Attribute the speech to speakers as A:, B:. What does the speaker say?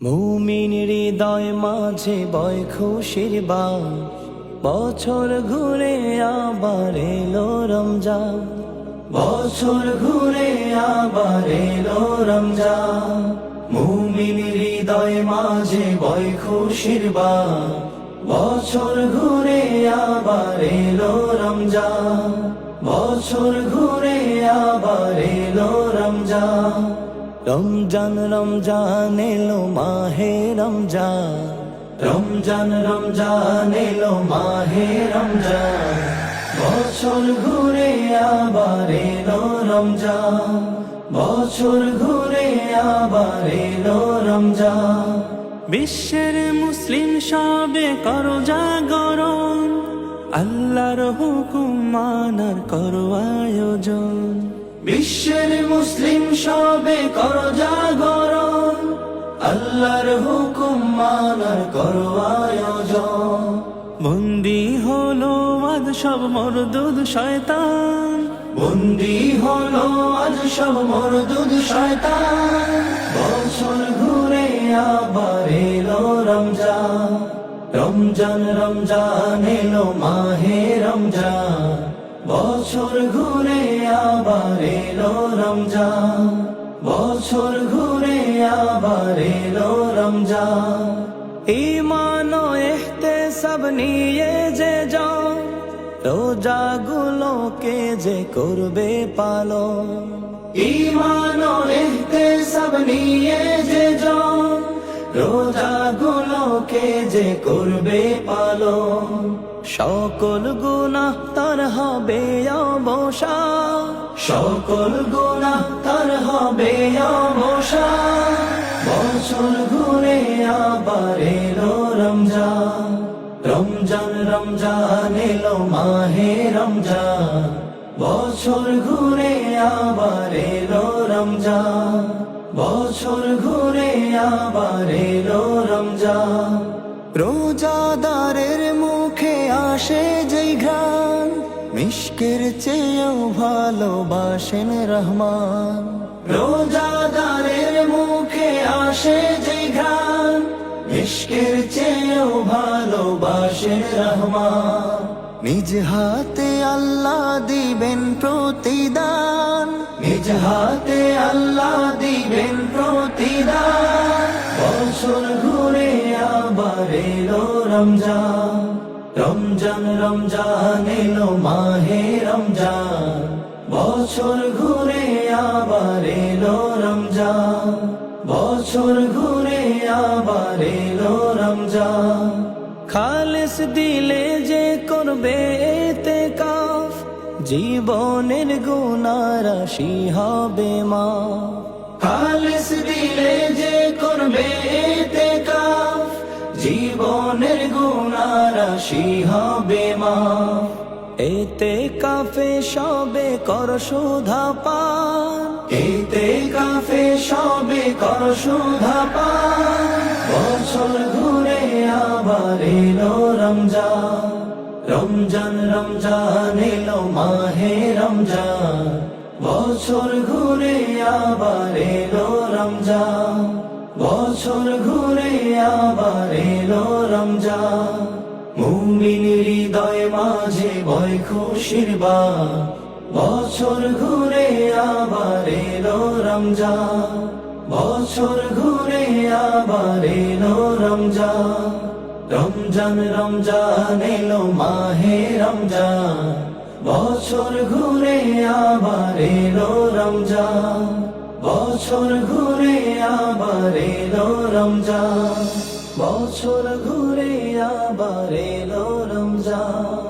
A: মুমিন হৃদয় মাঝে বয় খুশির বান, বছর ঘুরে আবার এলো রমজান। বছর ঘুরে আবার এলো রমজান। মুমিন হৃদয় মাঝে বয় খুশির বান, বছর ঘুরে আবার এলো রমজান। বছর ঘুরে আবার এলো রমজান। রমজান রমজান এলো মাহে রমজান। রমজান রমজান এলো মাহে রমজান। বছর ঘুরে আবার এলো রমজান। বছর ঘুরে আবার এলো রমজান। বিশ্বের মুসলিম সবে করো জাগরণ, আল্লাহর হুকুম মানার করো আয়োজন। বিশ্বের মুসলিম সবে করো জাগরণ, আল্লাহর হুকুম মানার করো আয়োজন। বন্দী হলো আজ সব মরদুদ শয়তান, বন্দী হলো আজ সব মরদুদ শয়তান। বছর ঘুরে আবার এলো রমজান। রমজান রমজান এলো মাহে রমজান। বছর ঘুরে আবার এলো রমজান। বছর ঘুরে আবার এলো রমজান। ঈমান ও ইহতিসাব নিয়ে যে যাও, রোজাগুলোকে যে করবে পালন। ঈমান ও ইহতিসাব নিয়ে যে যাও, রোজাগুলোকে যে করবে পালন। সকল গুনাহ তার হবে অবসান, সকল গুনাহ তার হবে অবসান। বছর ঘুরে আবার এলো রমজান। রমজান রমজান এলো মাহে রমজান। বছর ঘুরে আবার এলো রমজান। বছর ঘুরে আবার এলো রমজান। রোজাদারের মুখে আসে যেই ঘ্রাণ, মিশকের চেয়েও ভালোবাসেন রহমান। রোজাদারের মুখে আসে যেই ঘ্রাণ, মিশকের চেয়েও ভালোবাসেন রহমান। নিজ হাতে আল্লাহ দিবেন প্রতিদান, নিজ হাতে আল্লাহ দিবেন প্রতিদান। বছর ঘুরে আবার এলো রমজান। রমজান রমজান এলো মাহে রমজান। বছর ঘুরে আবার এলো রমজান। বছর ঘুরে আবার এলো রমজান। খালেস দিলে যে করবে ইতিকাফ, জীবনের গুনাহ রাশি হবে মাফ। খালেস দিলে যে করবে ইতিকাফ, জীবনের গুনাহ রাশি হবে মাফ। ইতিকাফে সবে কর সুধা পান, ইতিকাফে সবে কর সুধা পান। বছর ঘুরে আবার এলো রমজান। রমজান রমজান এলো মাহে রমজান। বছর ঘুরে আবার এলো রমজান। বছর ঘুরে আবার এলো রমজান। মুমিন হৃদয় মাঝে বয় খুশির বান, বছর ঘুরে আবার এলো রমজান। বছর ঘুরে আবার এলো রমজান। রমজান রমজান এলো মাহে রমজান। বছর ঘুরে আবার এলো রমজান। বছর ঘুরে আবার এলো রমজান। বছর ঘুরে আবার এলো রমজান।